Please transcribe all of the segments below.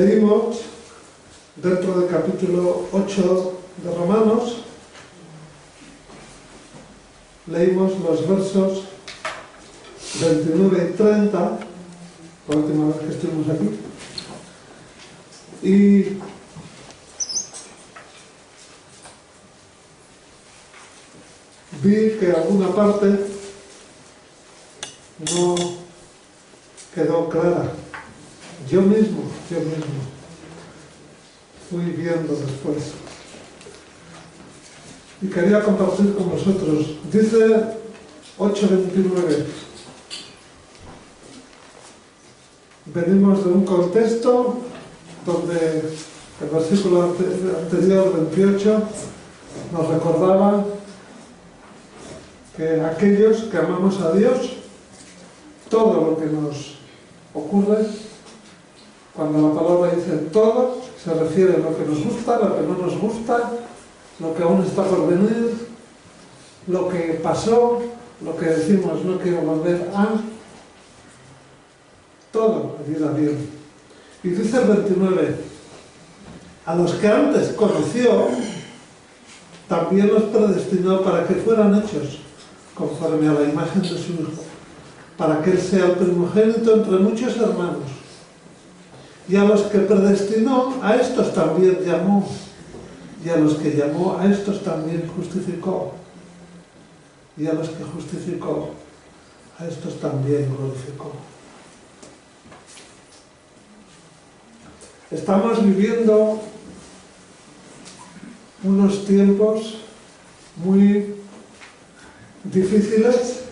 Leímos dentro del capítulo 8 de Romanos, leímos los versos 29 y 30, la última vez que estuvimos aquí, y vi que alguna parte no quedó clara. Yo mismo fui viendo después. Y quería compartir con vosotros. Dice 8:29. Venimos de un contexto donde el versículo anterior, 28, nos recordaba que aquellos que amamos a Dios, todo lo que nos ocurre, cuando la palabra dice todo, se refiere a lo que nos gusta, lo que no nos gusta, lo que aún está por venir, lo que pasó, lo que decimos no quiero volver a, todo ayuda bien. Y dice el 29, a los que antes conoció, también los predestinó para que fueran hechos conforme a la imagen de su Hijo, para que Él sea el primogénito entre muchos hermanos. Y a los que predestinó, a estos también llamó. Y a los que llamó, a estos también justificó. Y a los que justificó, a estos también glorificó. Estamos viviendo unos tiempos muy difíciles,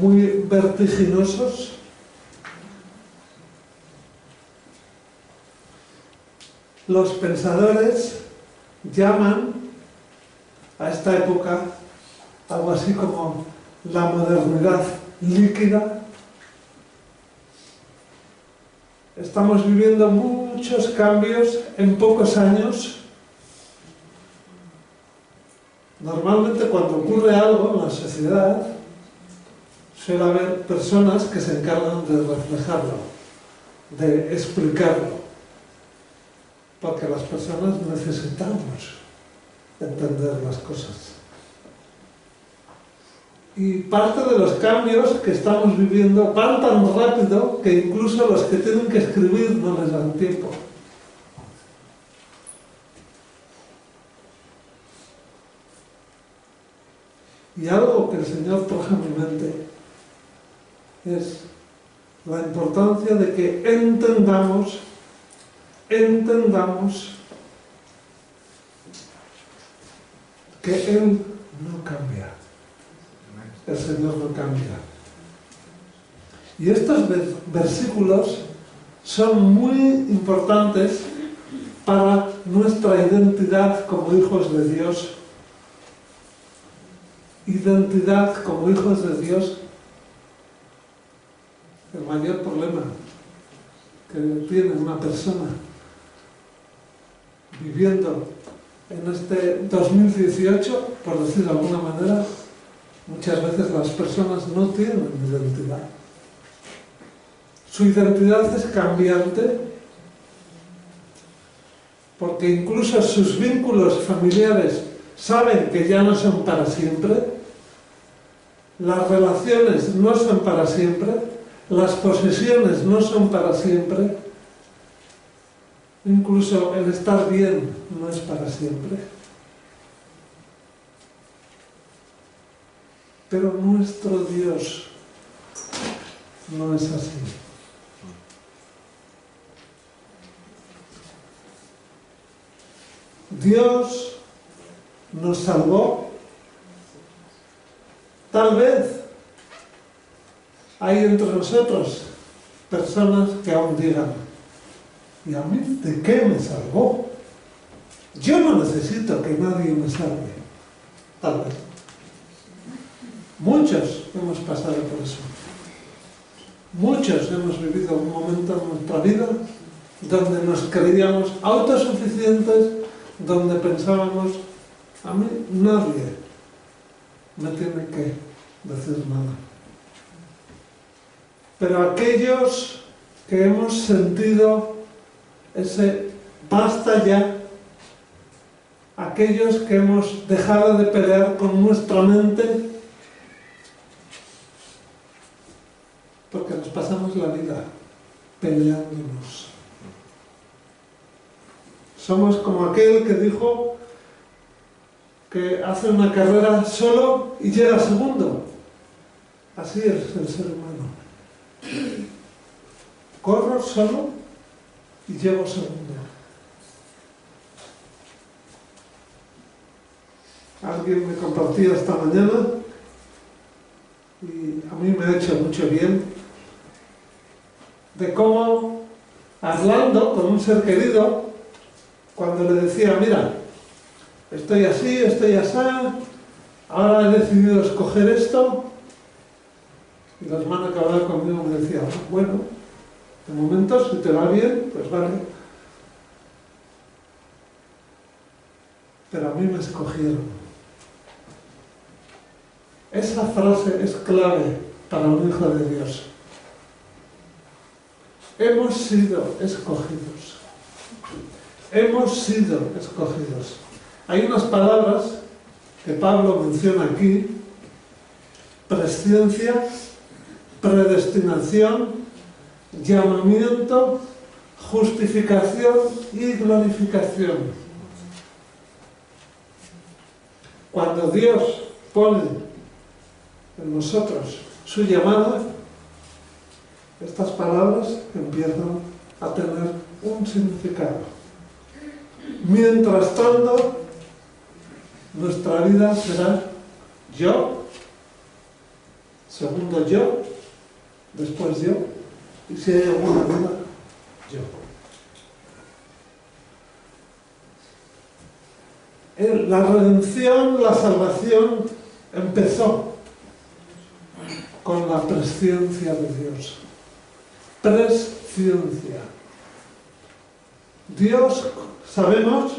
muy vertiginosos. Los pensadores llaman a esta época algo así como la modernidad líquida. Estamos viviendo muchos cambios en pocos años. Normalmente cuando ocurre algo en la sociedad, suele haber personas que se encargan de reflejarlo, de explicarlo. Porque las personas necesitamos entender las cosas. Y parte de los cambios que estamos viviendo van tan rápido que incluso los que tienen que escribir no les dan tiempo. Y algo que el Señor trajo a mi mente es la importancia de que entendamos que Él no cambia. El Señor no cambia. Y estos versículos son muy importantes para nuestra identidad como hijos de Dios. Identidad como hijos de Dios. El mayor problema que tiene una persona viviendo en este 2018, por decir de alguna manera, muchas veces las personas no tienen identidad. Su identidad es cambiante porque incluso sus vínculos familiares saben que ya no son para siempre, las relaciones no son para siempre, las posesiones no son para siempre, incluso el estar bien no es para siempre. Pero nuestro Dios no es así. Dios nos salvó. Tal vez hay entre nosotros personas que aún digan, ¿y a mí de qué me salvó? Yo no necesito que nadie me salve. Tal vez. Muchos hemos pasado por eso. Muchos hemos vivido un momento en nuestra vida donde nos creíamos autosuficientes, donde pensábamos, a mí nadie me tiene que decir nada. Pero aquellos que hemos sentido ese basta ya. Aquellos que hemos dejado de pelear con nuestra mente porque nos pasamos la vida peleándonos. Somos como aquel que dijo que hace una carrera solo y llega segundo. Así es el ser humano. Corro solo y llego segundo. Alguien me compartía esta mañana y a mí me ha hecho mucho bien de cómo, hablando con un ser querido, cuando le decía, mira, estoy así, estoy así, ahora he decidido escoger esto, y la hermana que hablaba conmigo me decía, bueno, de momento si te va bien, pues vale, pero a mí me escogieron. Esa frase es clave para un hijo de Dios. Hemos sido escogidos. Hemos sido escogidos. Hay unas palabras que Pablo menciona aquí: presciencia, predestinación, llamamiento, justificación y glorificación. Cuando Dios pone en nosotros su llamada, estas palabras empiezan a tener un significado. Mientras tanto, nuestra vida será yo, segundo yo, después yo, y si hay alguna vida, yo. La redención, la salvación empezó con la presciencia de Dios. Presciencia. Dios, sabemos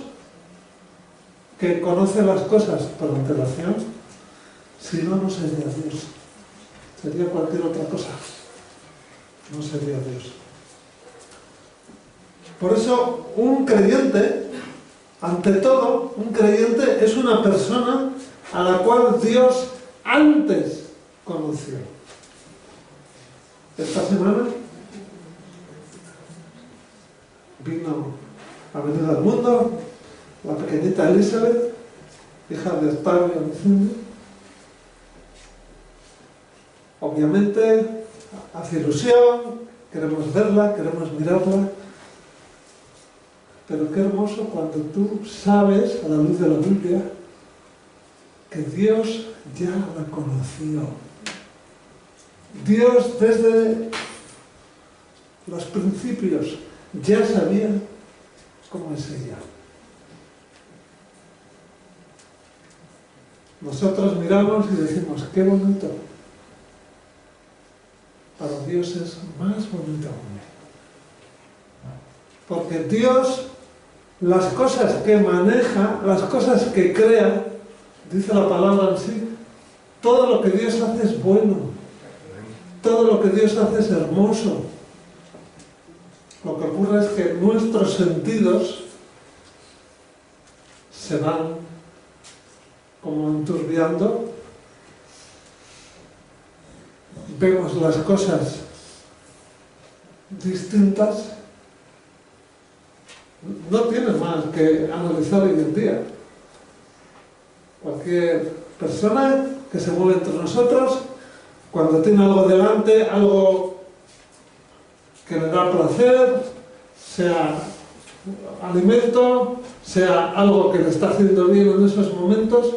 que conoce las cosas por antelación. Si no, no sería Dios. Sería cualquier otra cosa. No sería Dios. Por eso, un creyente, ante todo, un creyente es una persona a la cual Dios antes conoció. Esta semana vino a venir al mundo la pequeñita Elizabeth, hija de Octavio Vicente. Obviamente hace ilusión, queremos verla, queremos mirarla, pero qué hermoso cuando tú sabes, a la luz de la Biblia, que Dios ya la conoció. Dios desde los principios ya sabía cómo es ella. Nosotros miramos y decimos, qué bonito. Para Dios es más bonito aún. Porque Dios, las cosas que maneja, las cosas que crea, dice la palabra en sí, todo lo que Dios hace es bueno. Todo lo que Dios hace es hermoso. Lo que ocurre es que nuestros sentidos se van como enturbiando. Vemos las cosas distintas. No tienes más que analizar hoy en día. Cualquier persona que se mueve entre nosotros, cuando tiene algo delante, algo que le da placer, sea alimento, sea algo que le está haciendo bien en esos momentos,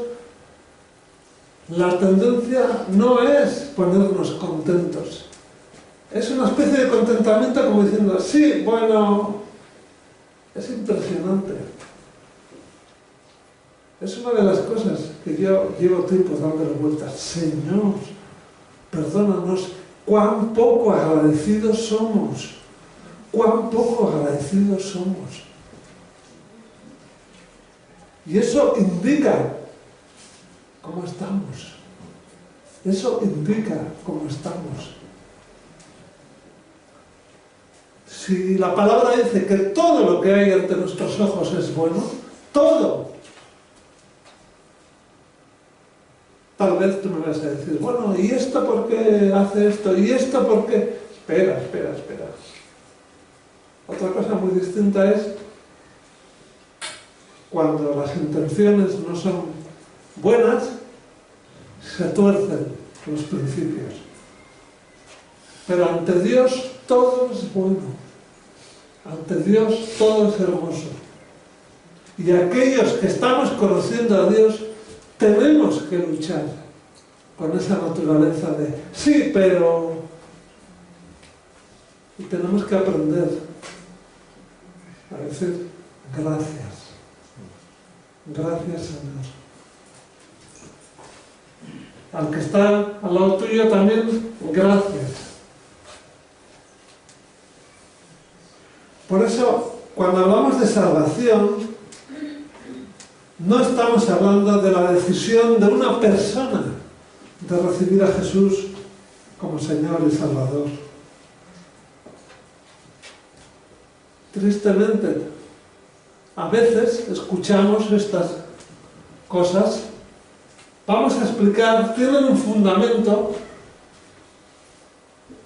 la tendencia no es ponernos contentos. Es una especie de contentamiento como diciendo, sí, bueno, es impresionante. Es una de las cosas que yo llevo tiempo dándole vueltas. Señor, perdónanos, cuán poco agradecidos somos. Cuán poco agradecidos somos. Y eso indica cómo estamos. Eso indica cómo estamos. Si la palabra dice que todo lo que hay ante nuestros ojos es bueno, todo. Tal vez tú me vas a decir, bueno, ¿y esto por qué hace esto? ¿Y esto por qué? Espera. Otra cosa muy distinta es cuando las intenciones no son buenas, se tuercen los principios. Pero ante Dios todo es bueno. Ante Dios todo es hermoso. Y aquellos que estamos conociendo a Dios, tenemos que luchar con esa naturaleza de sí, pero... Y tenemos que aprender a decir gracias. Gracias, Señor. Al que está al lado tuyo también, gracias. Por eso, cuando hablamos de salvación, no estamos hablando de la decisión de una persona de recibir a Jesús como Señor y Salvador. Tristemente, a veces escuchamos estas cosas, vamos a explicar, tienen un fundamento,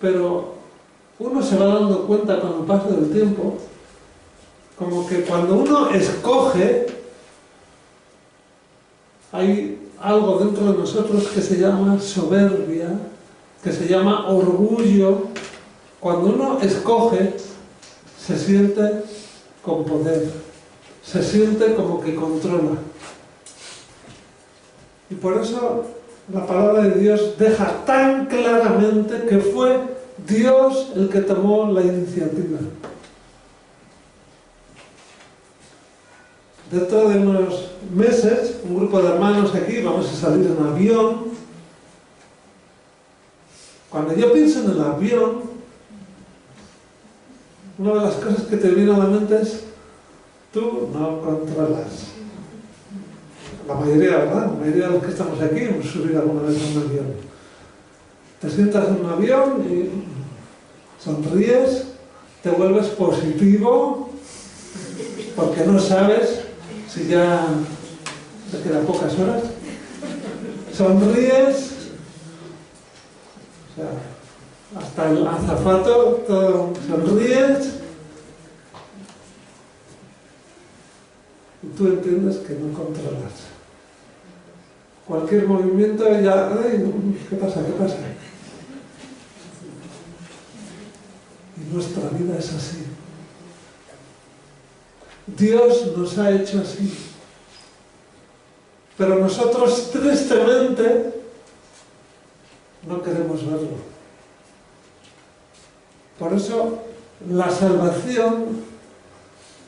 pero uno se va dando cuenta con el paso del tiempo, como que cuando uno escoge, hay algo dentro de nosotros que se llama soberbia, que se llama orgullo. Cuando uno escoge, se siente con poder, se siente como que controla. Y por eso la palabra de Dios deja tan claramente que fue Dios el que tomó la iniciativa. Dentro de unos meses, un grupo de hermanos aquí, vamos a salir en avión. Cuando yo pienso en el avión, una de las cosas que te viene a la mente es, tú no controlas. La mayoría, ¿verdad? La mayoría de los que estamos aquí hemos subido alguna vez a un avión. Te sientas en un avión y sonríes, te vuelves positivo, porque no sabes si ya te quedan pocas horas. Sonríes, o sea, hasta el azafato, todo, sonríes, y tú entiendes que no controlas. Cualquier movimiento ya, ay, ¿qué pasa? Y nuestra vida es así. Dios nos ha hecho así. Pero nosotros, tristemente, no queremos verlo. Por eso, la salvación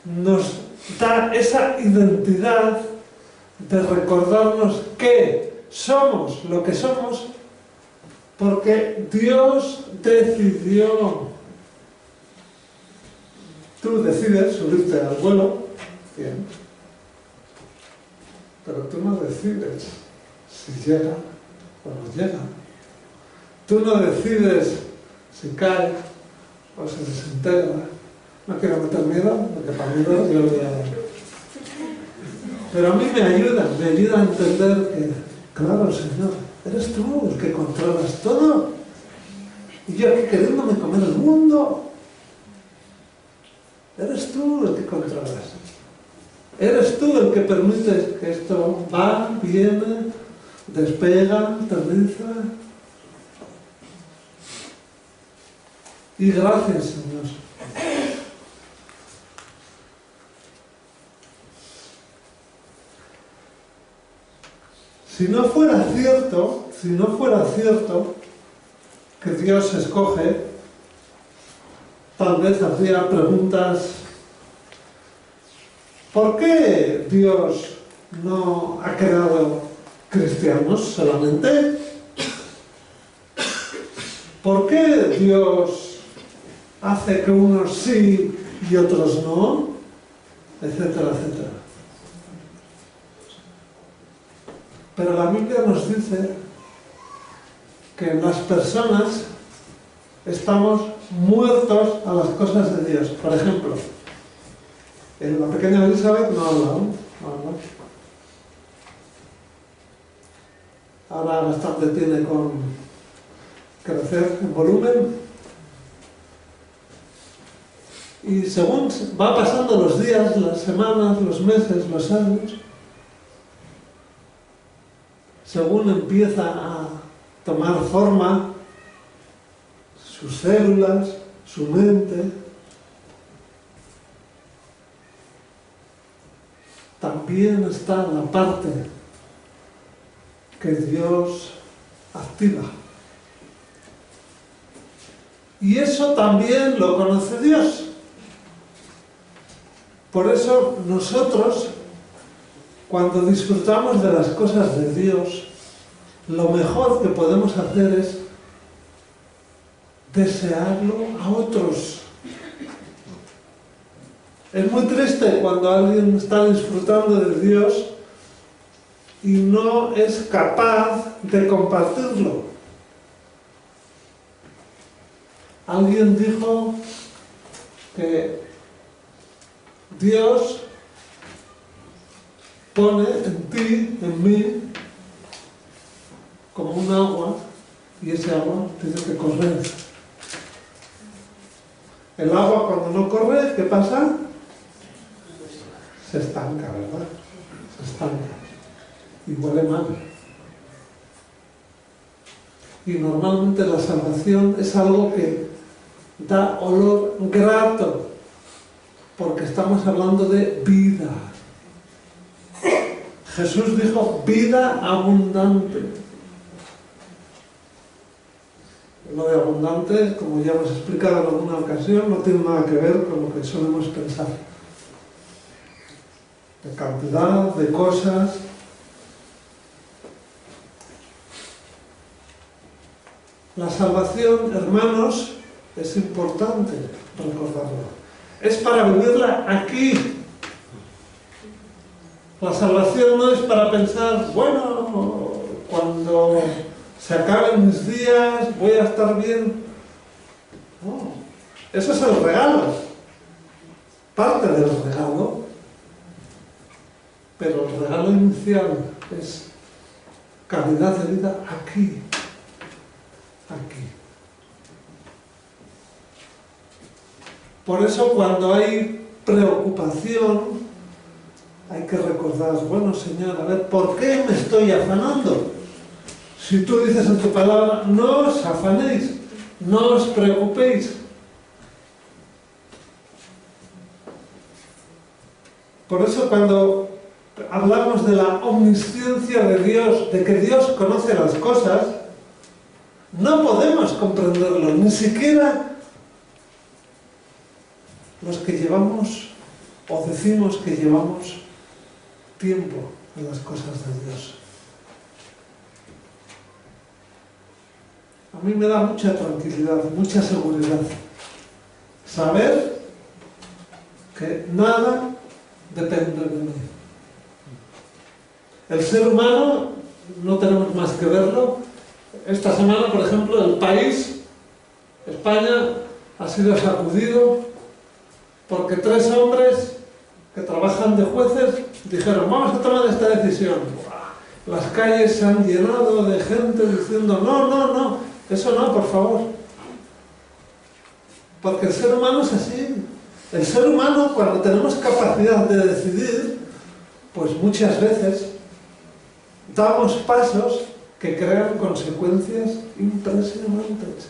nos da esa identidad de recordarnos que somos lo que somos porque Dios decidió. Tú decides subirte al vuelo, bien, pero tú no decides si llega o no llega. Tú no decides si cae o se desintegra. No quiero meter miedo, porque para mí yo lo voy a dar. Pero a mí me ayuda a entender que, claro, Señor, eres tú el que controlas todo. Y yo aquí queriéndome comer el mundo. Eres tú el que controlas. Eres tú el que permites que esto va, viene, despega, aterriza. Y gracias, Señor. Si no fuera cierto que Dios escoge, tal vez hacía preguntas. ¿Por qué Dios no ha creado cristianos solamente? ¿Por qué Dios hace que unos sí y otros no? Etcétera, etcétera. Pero la Biblia nos dice que las personas estamos muertos a las cosas de Dios. Por ejemplo, la pequeña Elizabeth no habla aún, no habla. Ahora bastante tiene con crecer en volumen. Y según va pasando los días, las semanas, los meses, los años, según empieza a tomar forma sus células, su mente, también está la parte que Dios activa. Y eso también lo conoce Dios. Por eso nosotros, cuando disfrutamos de las cosas de Dios, lo mejor que podemos hacer es desearlo a otros. Es muy triste cuando alguien está disfrutando de Dios y no es capaz de compartirlo. Alguien dijo que Dios pone en ti, en mí, como un agua, y ese agua tiene que correr. El agua cuando no corre, ¿qué pasa? Se estanca, ¿verdad? Se estanca. Y huele mal. Y normalmente la salvación es algo que da olor grato, porque estamos hablando de vida. Jesús dijo vida abundante. Lo de abundante, como ya hemos explicado en alguna ocasión, no tiene nada que ver con lo que solemos pensar. De cantidad, de cosas. La salvación, hermanos, es importante recordarlo. Es para vivirla aquí. La salvación no es para pensar, bueno, cuando se acaben mis días voy a estar bien. No, eso es el regalo. Parte del regalo. Pero el regalo inicial es calidad de vida aquí. Aquí. Por eso cuando hay preocupación hay que recordar, bueno Señor, a ver, ¿por qué me estoy afanando? Si tú dices en tu palabra, no os afanéis, no os preocupéis. Por eso cuando hablamos de la omnisciencia de Dios, de que Dios conoce las cosas, no podemos comprenderlo, ni siquiera los que llevamos o decimos que llevamos tiempo en las cosas de Dios. A mí me da mucha tranquilidad, mucha seguridad saber que nada depende de mí. El ser humano, no tenemos más que verlo. Esta semana, por ejemplo, el país, España, ha sido sacudido porque 3 hombres que trabajan de jueces dijeron, vamos a tomar esta decisión. Las calles se han llenado de gente diciendo, no, no, no, eso no, por favor. Porque el ser humano es así. El ser humano, cuando tenemos capacidad de decidir, pues muchas veces damos pasos que crean consecuencias impresionantes.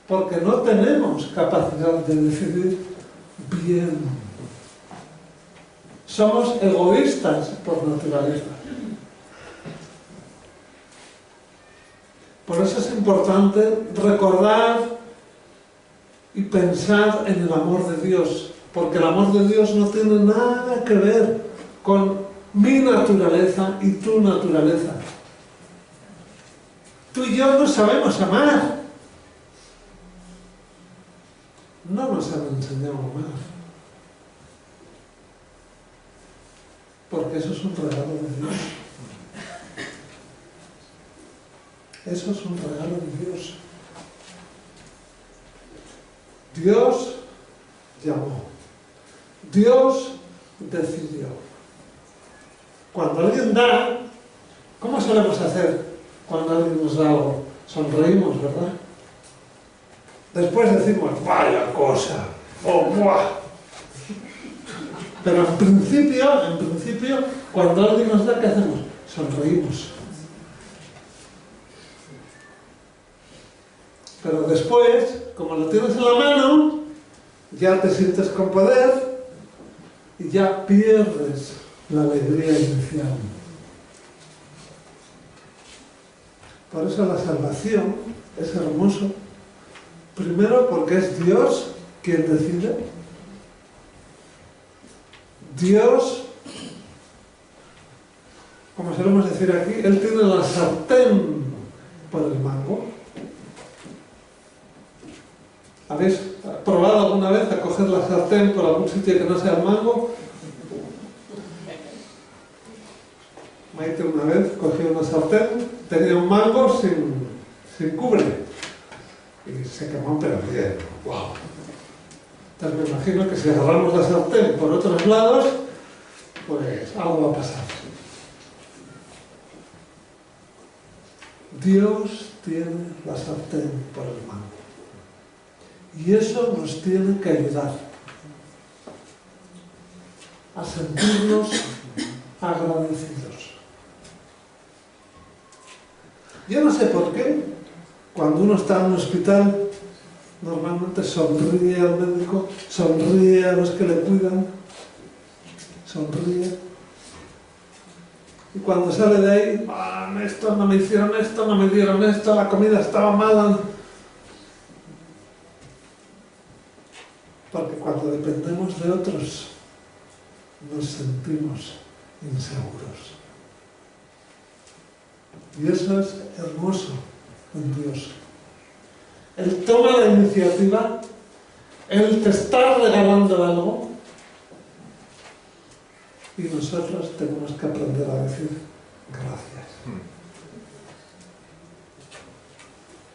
Porque no tenemos capacidad de decidir bien. Somos egoístas por naturaleza. Por eso es importante recordar y pensar en el amor de Dios, porque el amor de Dios no tiene nada que ver con mi naturaleza y tu naturaleza. Tú y yo no sabemos amar. No nos han enseñado a amar. Porque eso es un regalo de Dios. Eso es un regalo de Dios. Dios llamó. Dios decidió. Cuando alguien da, ¿cómo solemos hacer cuando alguien nos da algo? Sonreímos, ¿verdad? Después decimos, vaya cosa, o ¡buah! Pero en principio, cuando alguien nos da, ¿qué hacemos? Sonreímos. Pero después, como lo tienes en la mano, ya te sientes con poder y ya pierdes la alegría inicial. Por eso la salvación es hermoso. Primero porque es Dios quien decide. Dios, como solemos decir aquí, Él tiene la sartén por el mango. ¿Habéis probado alguna vez a coger la sartén por algún sitio que no sea el mango? Maite una vez cogió una sartén, tenía un mango sin cubre y se quemó pero bien. ¡Wow! Entonces me imagino que si agarramos la sartén por otros lados, pues algo va a pasar. Dios tiene la sartén por el mango. Y eso nos tiene que ayudar a sentirnos agradecidos. Yo no sé por qué, cuando uno está en un hospital, normalmente sonríe al médico, sonríe a los que le cuidan, sonríe. Y cuando sale de ahí, esto no me hicieron esto, no me dieron esto, la comida estaba mala. Porque cuando dependemos de otros, nos sentimos inseguros. Y eso es hermoso en Dios. Él toma la iniciativa, Él te está regalando algo, y nosotros tenemos que aprender a decir gracias.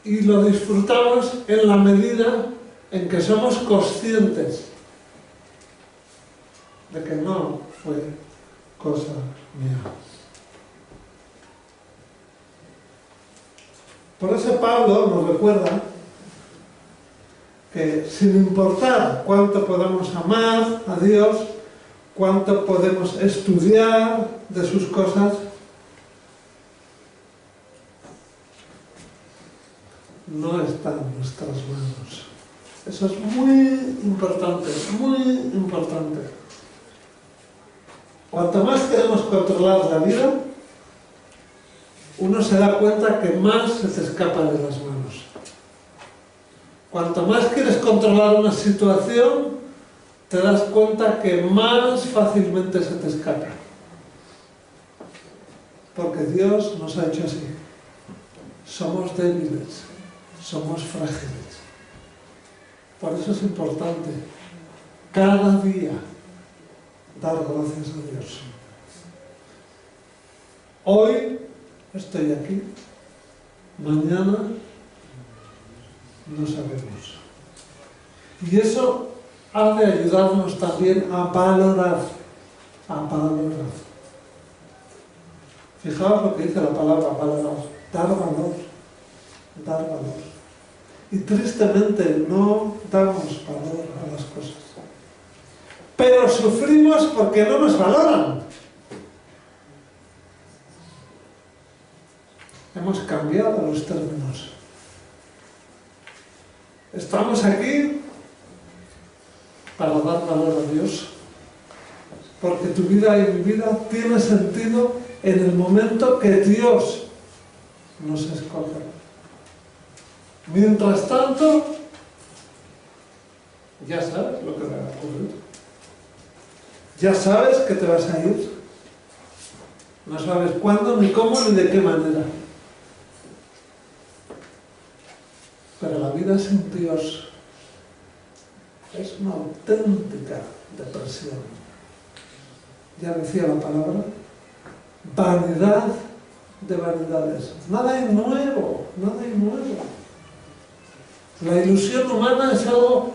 Y lo disfrutamos en la medida en que somos conscientes de que no fue cosa mía. Por eso Pablo nos recuerda que sin importar cuánto podemos amar a Dios, cuánto podemos estudiar de sus cosas, no está en nuestras manos. Eso es muy importante, muy importante. Cuanto más queremos controlar la vida, uno se da cuenta que más se te escapa de las manos. Cuanto más quieres controlar una situación, te das cuenta que más fácilmente se te escapa. Porque Dios nos ha hecho así. Somos débiles, somos frágiles. Por eso es importante cada día dar gracias a Dios. Hoy estoy aquí, mañana no sabemos. Y eso ha de ayudarnos también a valorar, Fijaos lo que dice la palabra valorar, dar valor. Y tristemente no damos valor a las cosas. Pero sufrimos porque no nos valoran. Hemos cambiado los términos. Estamos aquí para dar valor a Dios. Porque tu vida y mi vida tiene sentido en el momento que Dios nos escoge. Mientras tanto, ya sabes lo que va a ocurrir. Ya sabes que te vas a ir. No sabes cuándo, ni cómo, ni de qué manera. Pero la vida sin Dios es una auténtica depresión. Ya decía la palabra, vanidad de vanidades. Nada hay nuevo, nada hay nuevo. La ilusión humana es algo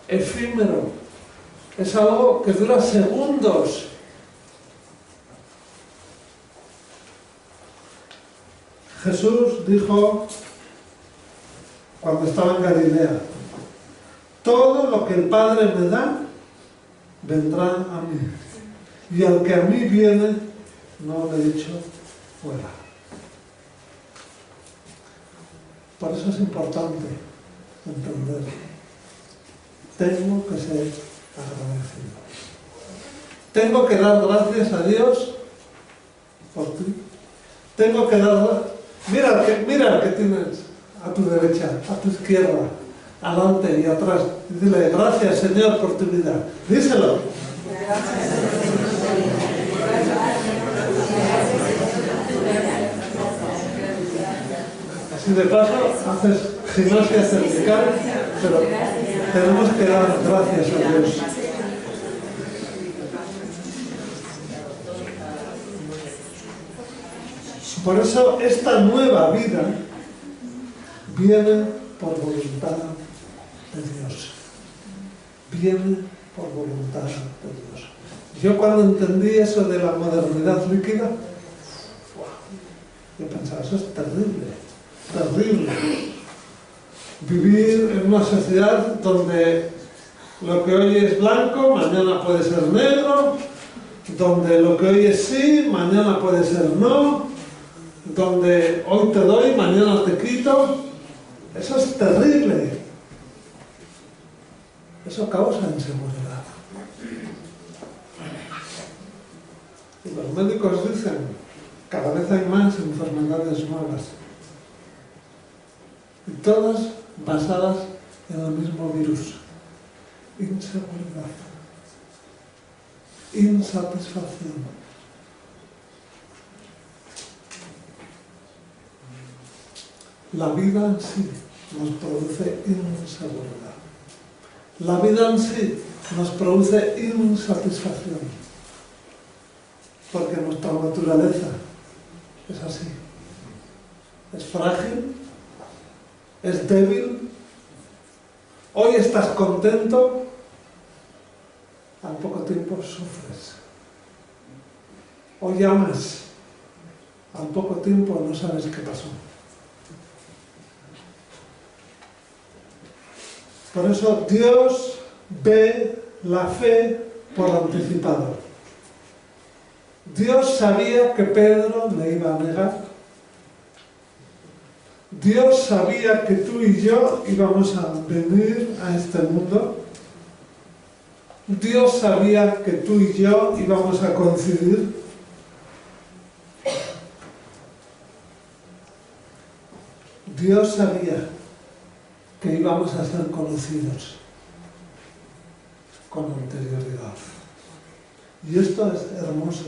efímero, es algo que dura segundos. Jesús dijo, cuando estaba en Galilea, todo lo que el Padre me da, vendrá a mí. Y al que a mí viene, no le echo fuera. Por eso es importante entender. Tengo que ser agradecido. Tengo que dar gracias a Dios por ti. Tengo que dar... Mira que tienes a tu derecha, a tu izquierda, adelante y atrás. Dile, gracias Señor por tu vida. Díselo. Así de paso, haces gimnasia cervical, pero tenemos que dar gracias a Dios. Por eso esta nueva vida viene por voluntad de Dios. Viene por voluntad de Dios. Yo cuando entendí eso de la modernidad líquida, yo pensaba, eso es terrible, terrible. Vivir en una sociedad donde lo que hoy es blanco, mañana puede ser negro, donde lo que hoy es sí, mañana puede ser no, donde hoy te doy, mañana te quito. Eso es terrible. Eso causa inseguridad. Y los médicos dicen, cada vez hay más enfermedades nuevas. Y todas basadas en el mismo virus. Inseguridad. Insatisfacción. La vida en sí nos produce inseguridad. La vida en sí nos produce insatisfacción. Porque nuestra naturaleza es así. Es frágil, es débil. Hoy estás contento, al poco tiempo sufres. Hoy amas, al poco tiempo no sabes qué pasó. Por eso Dios ve la fe por anticipado. Dios sabía que Pedro le iba a negar. Dios sabía que tú y yo íbamos a venir a este mundo. Dios sabía que tú y yo íbamos a coincidir. Dios sabía que íbamos a ser conocidos con anterioridad. Y esto es hermoso.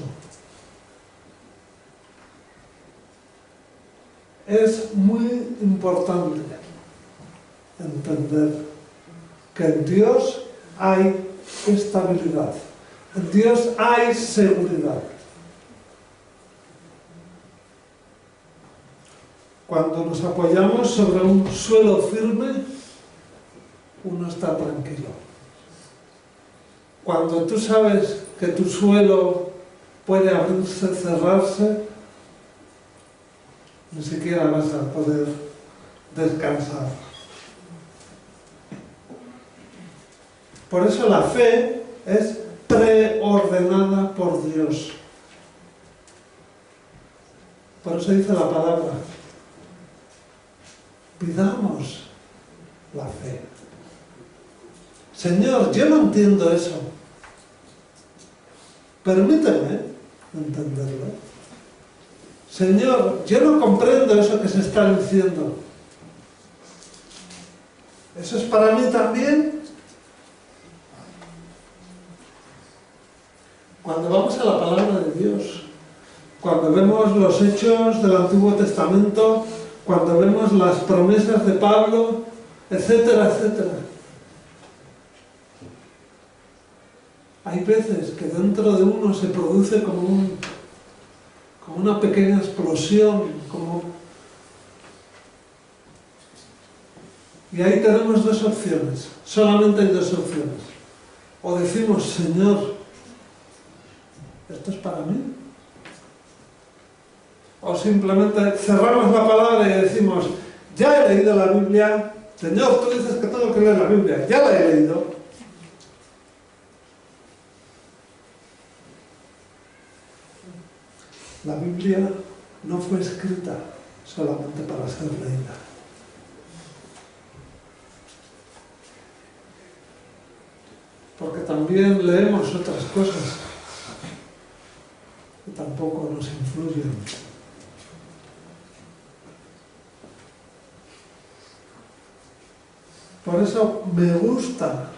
Es muy importante entender que en Dios hay estabilidad, en Dios hay seguridad. Cuando nos apoyamos sobre un suelo firme, uno está tranquilo. Cuando tú sabes que tu suelo puede abrirse, cerrarse, ni siquiera vas a poder descansar. Por eso la fe es preordenada por Dios. Por eso dice la palabra, pidamos la fe. Señor, yo no entiendo eso. Permíteme entenderlo. Señor, yo no comprendo eso que se está diciendo. ¿Eso es para mí también? Cuando vamos a la palabra de Dios, cuando vemos los hechos del Antiguo Testamento, cuando vemos las promesas de Pablo, etcétera, etcétera, hay veces que dentro de uno se produce como una pequeña explosión, Y ahí tenemos dos opciones, solamente hay dos opciones. O decimos, Señor, ¿esto es para mí? O simplemente cerramos la palabra y decimos, ya he leído la Biblia, Señor, tú dices que tengo que leer la Biblia, ya la he leído. La Biblia no fue escrita solamente para ser leída. Porque también leemos otras cosas que tampoco nos influyen. Por eso me gusta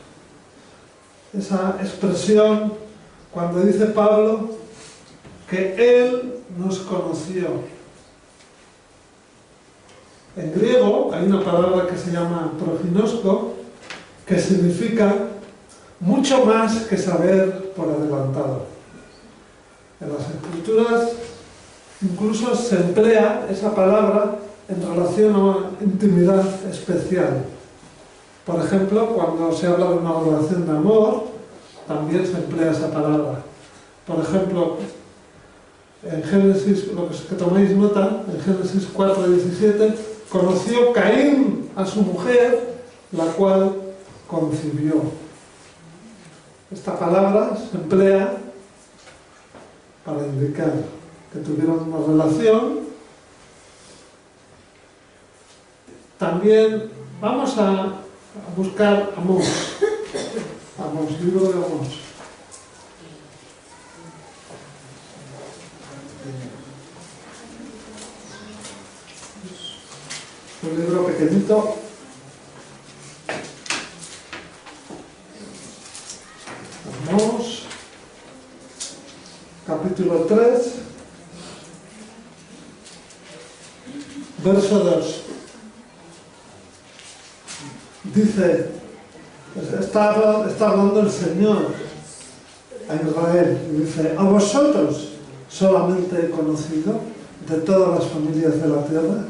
esa expresión cuando dice Pablo que Él nos conoció. En griego hay una palabra que se llama proginosko, que significa mucho más que saber por adelantado. En las Escrituras incluso se emplea esa palabra en relación a una intimidad especial. Por ejemplo, cuando se habla de una relación de amor, también se emplea esa palabra. Por ejemplo, en Génesis, lo que tomáis nota, en Génesis 4:17, conoció Caín a su mujer, la cual concibió. Esta palabra se emplea para indicar que tuvieron una relación. También vamos a buscar Amós, libro de Amós. Un libro pequeñito. Amós, capítulo 3, verso 2. Dice, está hablando el Señor a Israel, y dice, a vosotros solamente he conocido de todas las familias de la tierra,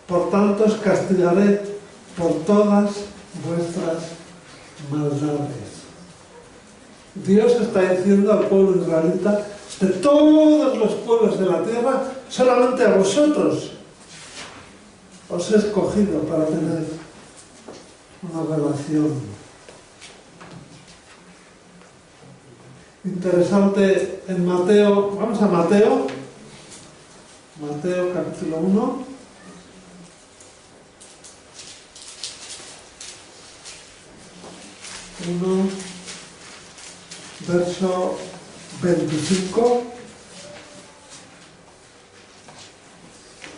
por tanto os castigaré por todas vuestras maldades. Dios está diciendo al pueblo israelita, de todos los pueblos de la tierra, solamente a vosotros os he escogido para tener una relación. Interesante en Mateo, vamos a Mateo capítulo 1. Verso 25.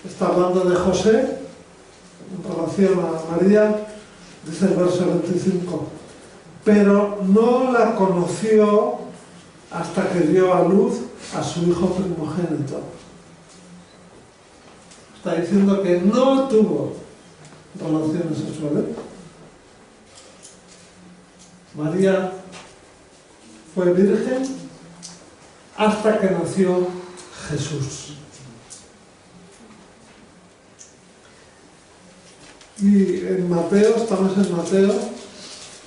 Está hablando de José en relación a María. Dice el verso 25, pero no la conoció hasta que dio a luz a su hijo primogénito. Está diciendo que no tuvo relaciones sexuales. María fue virgen hasta que nació Jesús. Y en Mateo, estamos en Mateo,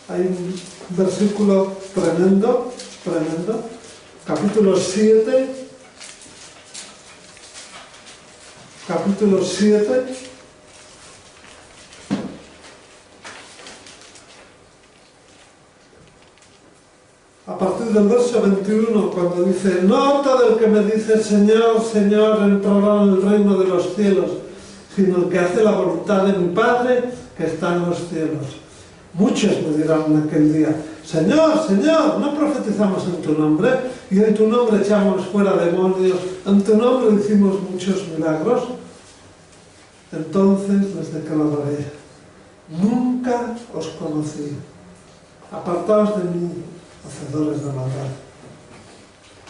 hay un versículo tremendo, capítulo 7, a partir del verso 21, cuando dice, no todo el que me dice Señor, Señor, entrará en el reino de los cielos, sino el que hace la voluntad de mi Padre que está en los cielos. Muchos me dirán en aquel día, Señor, Señor, ¿no profetizamos en tu nombre? Y en tu nombre echamos fuera demonios, en tu nombre hicimos muchos milagros. Entonces les declararé, nunca os conocí, apartaos de mí, hacedores de maldad.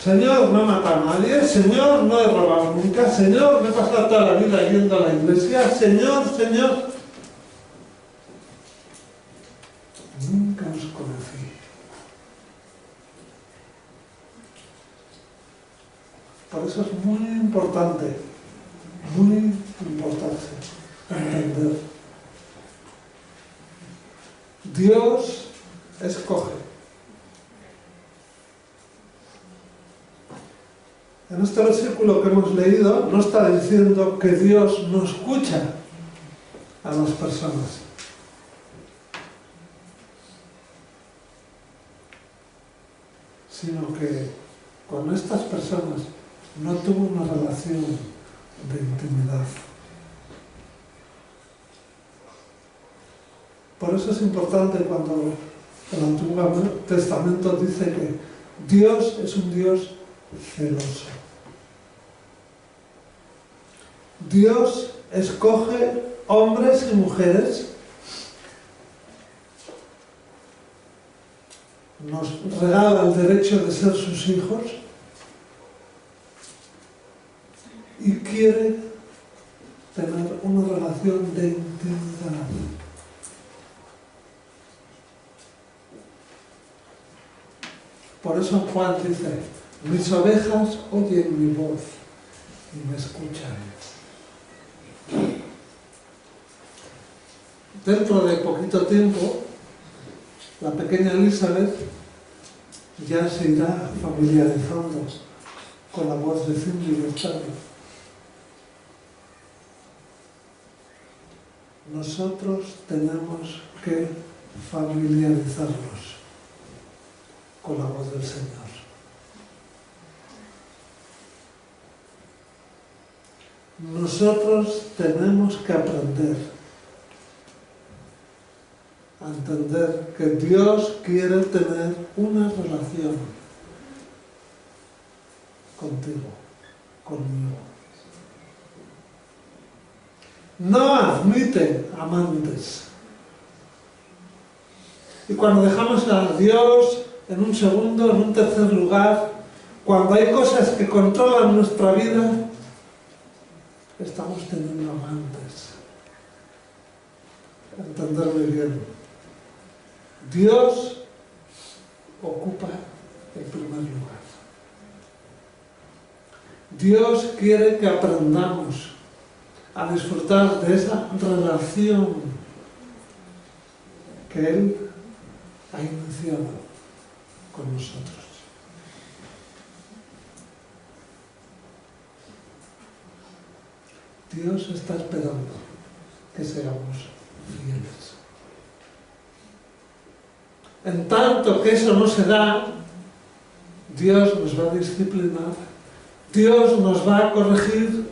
Señor, no he matado a nadie, Señor, no he robado nunca, Señor, me he pasado toda la vida yendo a la iglesia, Señor, Señor. Nunca os conocí. Por eso es muy importante entender Dios escoge. En este versículo que hemos leído no está diciendo que Dios no escucha a las personas. Sino que con estas personas no tuvo una relación de intimidad. Por eso es importante cuando el Antiguo Testamento dice que Dios es un Dios celoso. Dios escoge hombres y mujeres, nos regala el derecho de ser sus hijos y quiere tener una relación de intimidad. Por eso Juan dice, mis ovejas oyen mi voz y me escuchan. Dentro de poquito tiempo, la pequeña Elizabeth ya se irá familiarizando con la voz de Cindy y Octavio. Nosotros tenemos que familiarizarnos con la voz del Señor. Nosotros tenemos que aprender a entender que Dios quiere tener una relación contigo, conmigo. No admite amantes. Y cuando dejamos a Dios en un segundo, en un tercer lugar, cuando hay cosas que controlan nuestra vida, estamos teniendo amantes. Entenderme bien. Dios ocupa el primer lugar. Dios quiere que aprendamos a disfrutar de esa relación que Él ha iniciado con nosotros. Dios está esperando que seamos fieles. En tanto que eso no se da, Dios nos va a disciplinar, Dios nos va a corregir.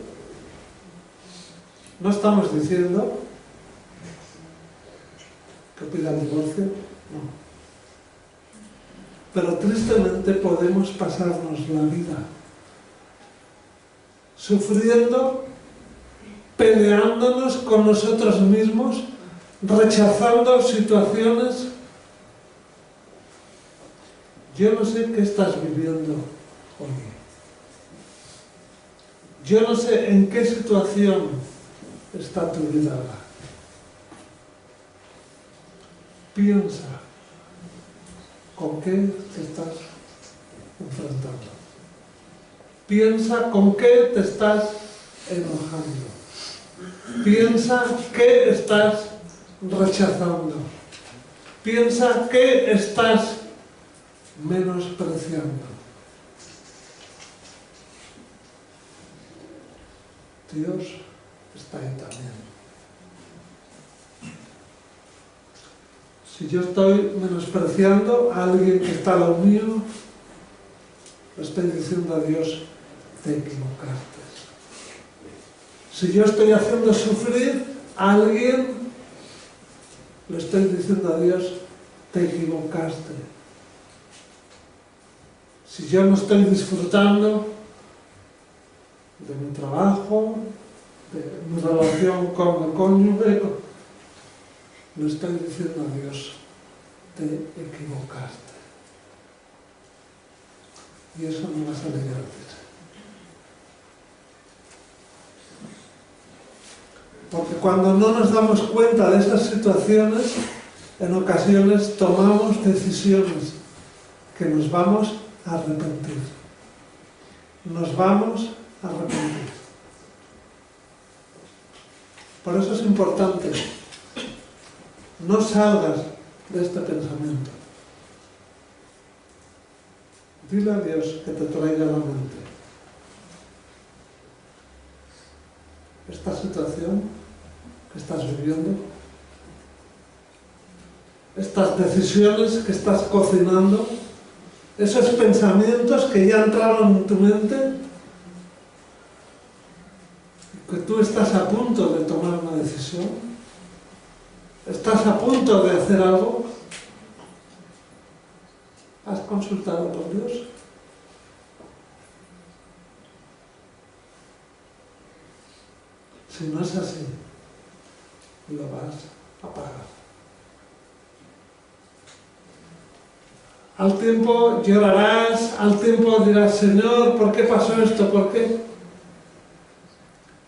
No estamos diciendo que pida el divorcio, no. Pero tristemente podemos pasarnos la vida sufriendo, peleándonos con nosotros mismos, rechazando situaciones. Yo no sé qué estás viviendo hoy. Yo no sé en qué situación está tu vida ahora. Piensa con qué te estás enfrentando. Piensa con qué te estás enojando. Piensa qué estás rechazando. Piensa qué estás menospreciando. Dios está ahí también. Si yo estoy menospreciando a alguien que está a lo mío, le estoy diciendo a Dios, te equivocaste. Si yo estoy haciendo sufrir a alguien, le estoy diciendo a Dios, te equivocaste. Si yo no estoy disfrutando de mi trabajo, de mi relación con el cónyuge, le estoy diciendo a Dios, te equivocaste. Y eso no va a salir gratis. Porque cuando no nos damos cuenta de esas situaciones, en ocasiones tomamos decisiones que nos vamos a arrepentir. Nos vamos a arrepentir. Por eso es importante, no salgas de este pensamiento. Dile a Dios que te traiga a la mente esta situación que estás viviendo, estas decisiones que estás cocinando, esos pensamientos que ya entraron en tu mente, que tú estás a punto de tomar una decisión, estás a punto de hacer algo. ¿Has consultado con Dios? Si no es así, lo vas a pagar. Al tiempo llorarás, al tiempo dirás, Señor, ¿por qué pasó esto? ¿Por qué?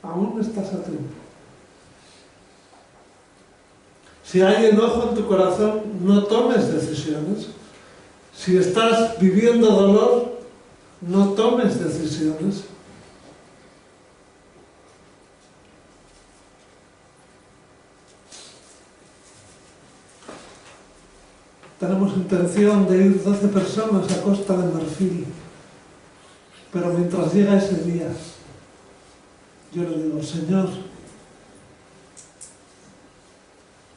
Aún estás a tiempo. Si hay enojo en tu corazón, no tomes decisiones. Si estás viviendo dolor, no tomes decisiones. Tenemos intención de ir 12 personas a Costa de Marfil, pero mientras llega ese día, yo le digo, Señor,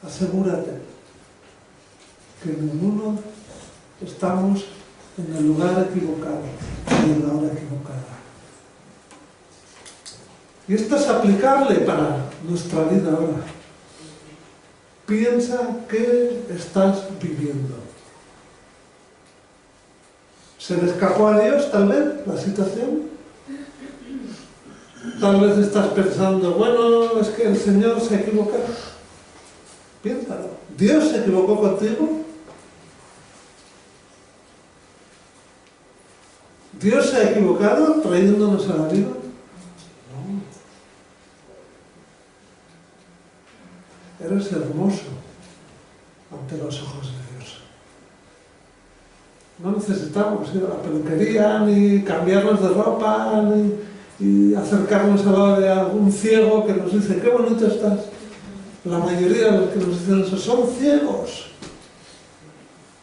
asegúrate que ninguno estamos en el lugar equivocado y en la hora equivocada. Y esto es aplicable para nuestra vida ahora. Piensa qué estás viviendo. ¿Se le escapó a Dios tal vez la situación? Tal vez estás pensando, bueno, es que el Señor se ha equivocado. Piénsalo. ¿Dios se equivocó contigo? ¿Dios se ha equivocado trayéndonos a la vida? No. Eres hermoso ante los ojos de Dios. No necesitamos ir a la peluquería, ni cambiarnos de ropa, ni acercarnos al lado de algún ciego que nos dice, qué bonito estás. La mayoría de los que nos dicen eso son ciegos,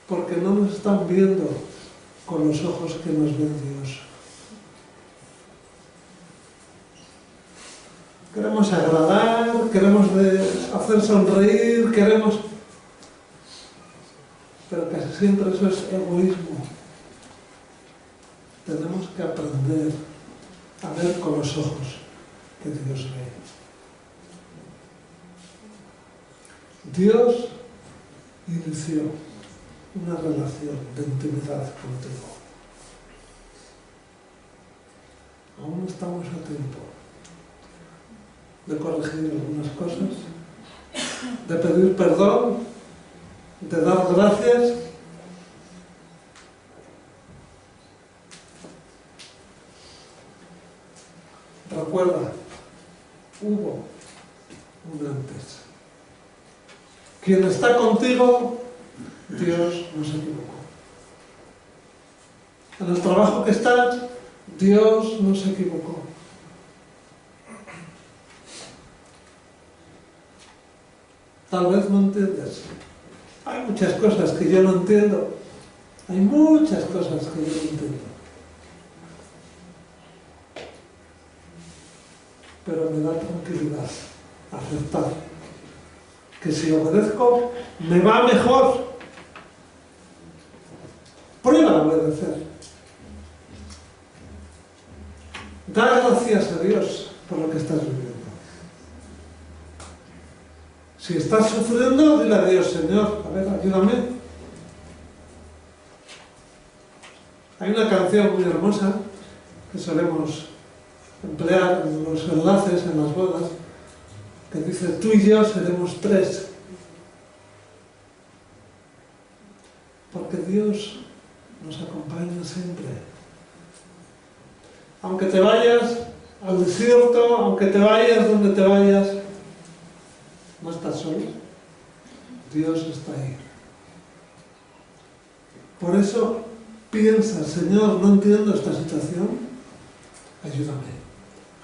porque no nos están viendo con los ojos que nos ve Dios. Queremos agradar, queremos hacer sonreír, pero casi siempre eso es egoísmo. Tenemos que aprender a ver con los ojos que Dios ve. Dios inició una relación de intimidad contigo. Aún estamos a tiempo de corregir algunas cosas, de pedir perdón, de dar gracias. Recuerda, hubo un antes. Quien está contigo, Dios no se equivocó. En el trabajo que estás, Dios no se equivocó. Tal vez no entiendes. Hay muchas cosas que yo no entiendo. Hay muchas cosas que yo no entiendo. Pero me da tranquilidad aceptar que si obedezco, me va mejor. Prueba a obedecer. Da gracias a Dios por lo que estás viviendo. Si estás sufriendo, dile a Dios, Señor, a ver, ayúdame. Hay una canción muy hermosa que solemos emplear en los enlaces, en las bodas, que dice, tú y yo seremos tres. Porque Dios nos acompaña siempre. Aunque te vayas al desierto, aunque te vayas donde te vayas, no estás solo. Dios está ahí. Por eso piensa, Señor, no entiendo esta situación, ayúdame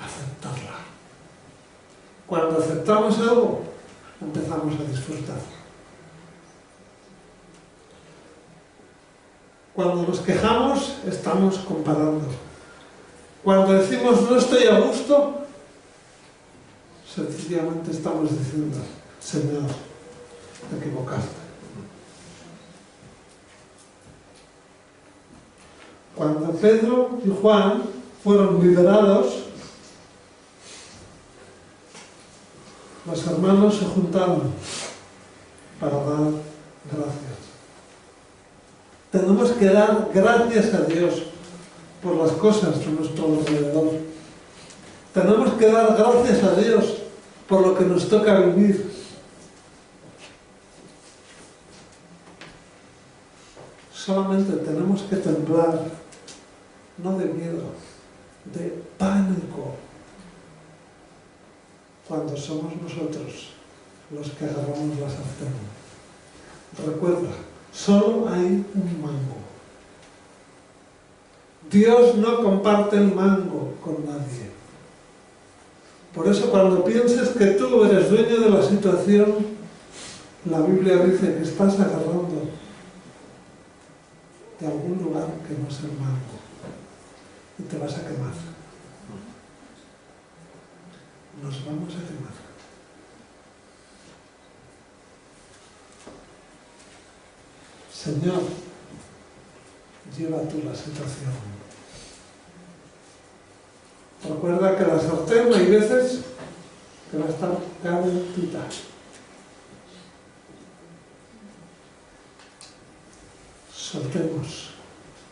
a aceptarla. Cuando aceptamos algo, empezamos a disfrutar. Cuando nos quejamos, estamos comparando. Cuando decimos no estoy a gusto, sencillamente estamos diciendo, Señor, te equivocaste. Cuando Pedro y Juan fueron liberados, los hermanos se juntaron para dar gracias. Tenemos que dar gracias a Dios por las cosas de nuestro alrededor. Tenemos que dar gracias a Dios por lo que nos toca vivir. Solamente tenemos que temblar, no de miedo, de pánico, cuando somos nosotros los que agarramos la sartén. Recuerda, solo hay un mango. Dios no comparte el mango con nadie. Por eso cuando pienses que tú eres dueño de la situación, la Biblia dice que estás agarrando de algún lugar que no es el mango y te vas a quemar. Nos vamos a quemar. Señor, lleva tú la situación. Recuerda que la sartén hay veces que va a estar calentita. Soltemos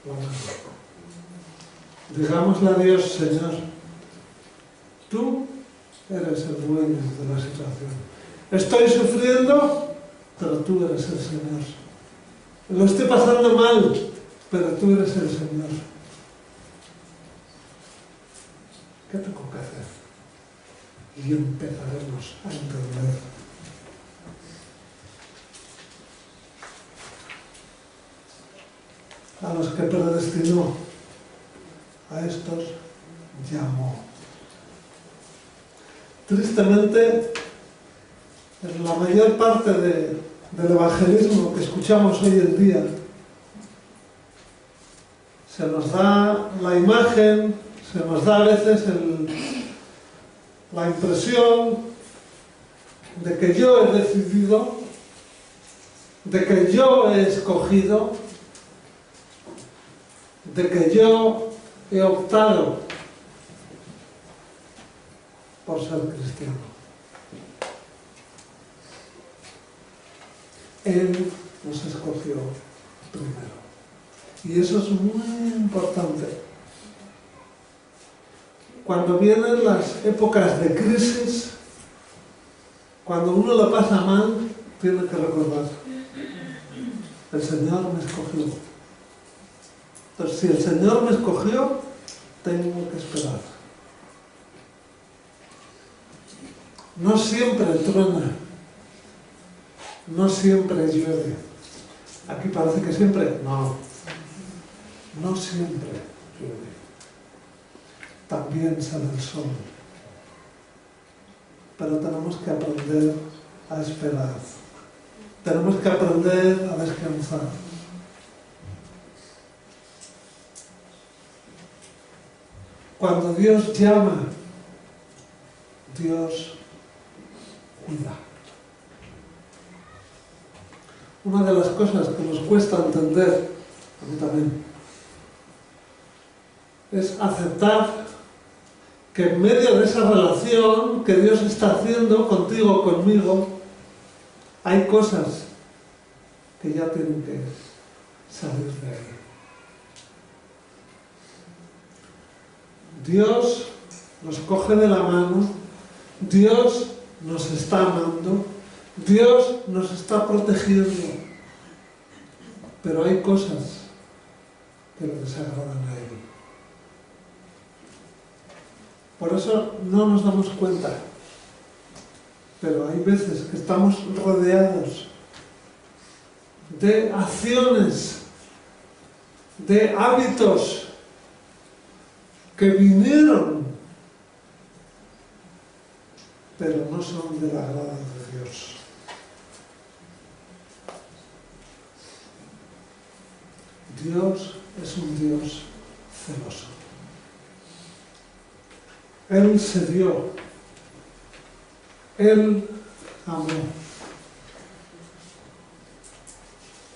la mano. Digámosle a Dios, Señor, tú eres el dueño de la situación. Estoy sufriendo, pero tú eres el Señor. Lo estoy pasando mal, pero tú eres el Señor. ¿Qué tengo que hacer? Y empezaremos a entender. A los que predestinó, a estos llamó. Tristemente, en la mayor parte del evangelismo que escuchamos hoy en día, se nos da la imagen, se nos da a veces la impresión de que yo he decidido, de que yo he escogido, de que yo he optado por ser cristiano. Él nos escogió primero. Y eso es muy importante. Cuando vienen las épocas de crisis, cuando uno lo pasa mal, tiene que recordar, el Señor me escogió. Entonces, si el Señor me escogió, tengo que esperar. No siempre truena, no siempre llueve. Aquí parece que siempre, no siempre llueve. También sale el sol. Pero tenemos que aprender a esperar. Tenemos que aprender a descansar. Cuando Dios llama, Dios cuida. Una de las cosas que nos cuesta entender, a mí también, es aceptar que en medio de esa relación que Dios está haciendo contigo, conmigo, hay cosas que ya tienen que salir de ahí. Dios nos coge de la mano, Dios nos está amando, Dios nos está protegiendo, pero hay cosas que le desagradan a Él. Por eso no nos damos cuenta, pero hay veces que estamos rodeados de acciones, de hábitos que vinieron, pero no son del agrado de Dios. Dios es un Dios celoso. Él se dio. Él amó.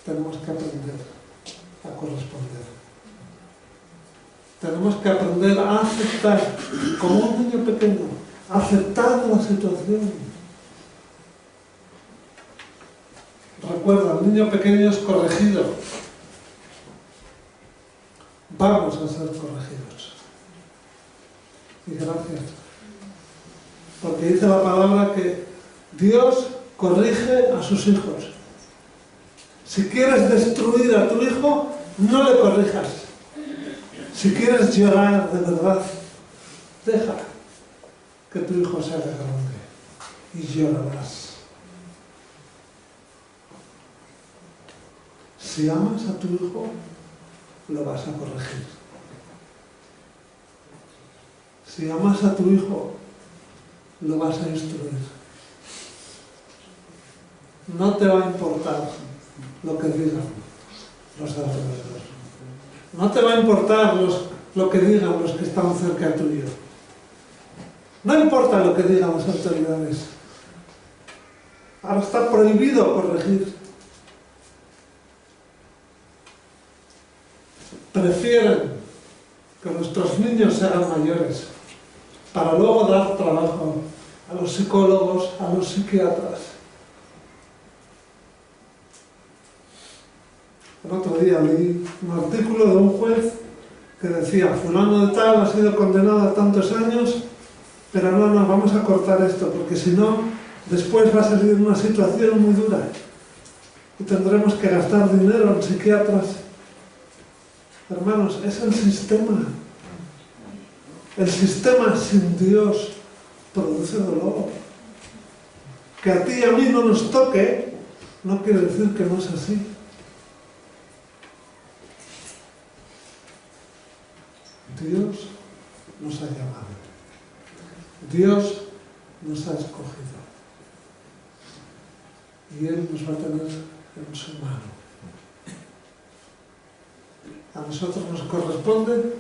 Tenemos que aprender a corresponder. Tenemos que aprender a aceptar, como un niño pequeño, aceptar la situación. Recuerda, el niño pequeño es corregido. Vamos a ser corregidos. Y gracias. Porque dice la palabra que Dios corrige a sus hijos. Si quieres destruir a tu hijo, no le corrijas. Si quieres llorar de verdad, deja que tu hijo se haga grande y llorarás. Si amas a tu hijo, lo vas a corregir. Si amas a tu hijo, lo vas a instruir. No te va a importar lo que digan los de alrededor. No te va a importar lo que digan los que están cerca tuyo. No importa lo que digan las autoridades. Ahora está prohibido corregir. Prefieren que nuestros niños se hagan mayores para luego dar trabajo a los psicólogos, a los psiquiatras. El otro día leí un artículo de un juez que decía: fulano de tal ha sido condenado a tantos años, pero no, vamos a cortar esto, porque si no, después va a salir una situación muy dura y tendremos que gastar dinero en psiquiatras. Hermanos, es el sistema. El sistema sin Dios produce dolor. Que a ti y a mí no nos toque, no quiere decir que no es así. Dios nos ha llamado. Dios nos ha escogido. Y Él nos va a tener en su mano. A nosotros nos corresponde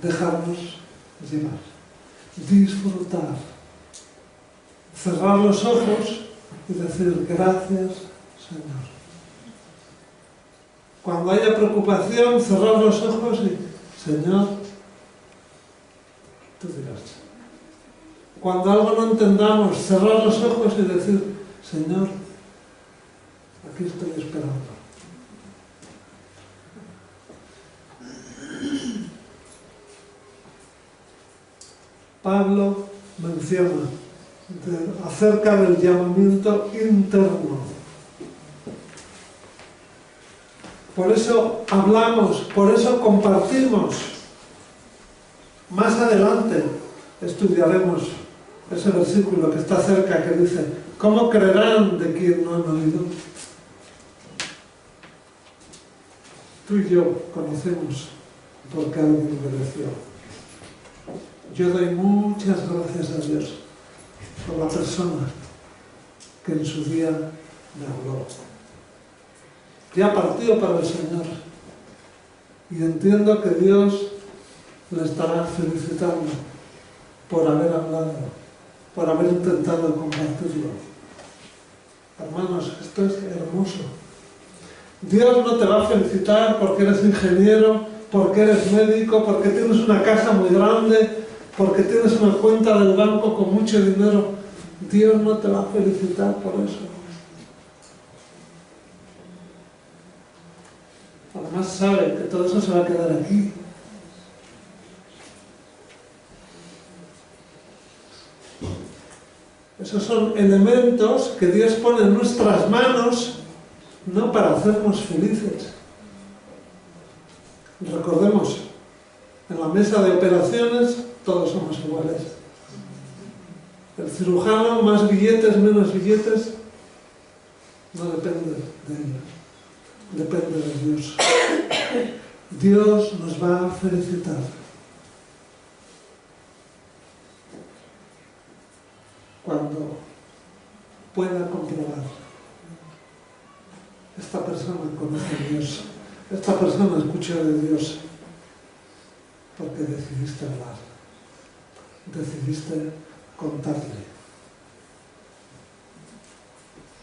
dejarnos llevar, disfrutar, cerrar los ojos y decir: gracias, Señor. Cuando haya preocupación, cerrar los ojos y: Señor, tú dirás. Cuando algo no entendamos, cerrar los ojos y decir: Señor, aquí estoy esperando. Pablo menciona acerca del llamamiento interno. Por eso hablamos, por eso compartimos. Más adelante estudiaremos ese versículo que está cerca, que dice: ¿cómo creerán de quien no han oído? Tú y yo conocemos porque alguien obedeció. Yo doy muchas gracias a Dios por la persona que en su día me habló. Ya partió para el Señor. Y entiendo que Dios le estará felicitando por haber hablado, por haber intentado compartirlo. Hermanos, esto es hermoso. Dios no te va a felicitar porque eres ingeniero, porque eres médico, porque tienes una casa muy grande, porque tienes una cuenta del banco con mucho dinero. Dios no te va a felicitar por eso. Además sabe que todo eso se va a quedar aquí. Esos son elementos que Dios pone en nuestras manos, no para hacernos felices. Recordemos, en la mesa de operaciones todos somos iguales. El cirujano, más billetes, menos billetes, no depende de ellos, depende de Dios. Dios nos va a felicitar. Cuando pueda comprobar: esta persona conoce a Dios, esta persona escuchó de Dios porque decidiste hablar, decidiste contarle.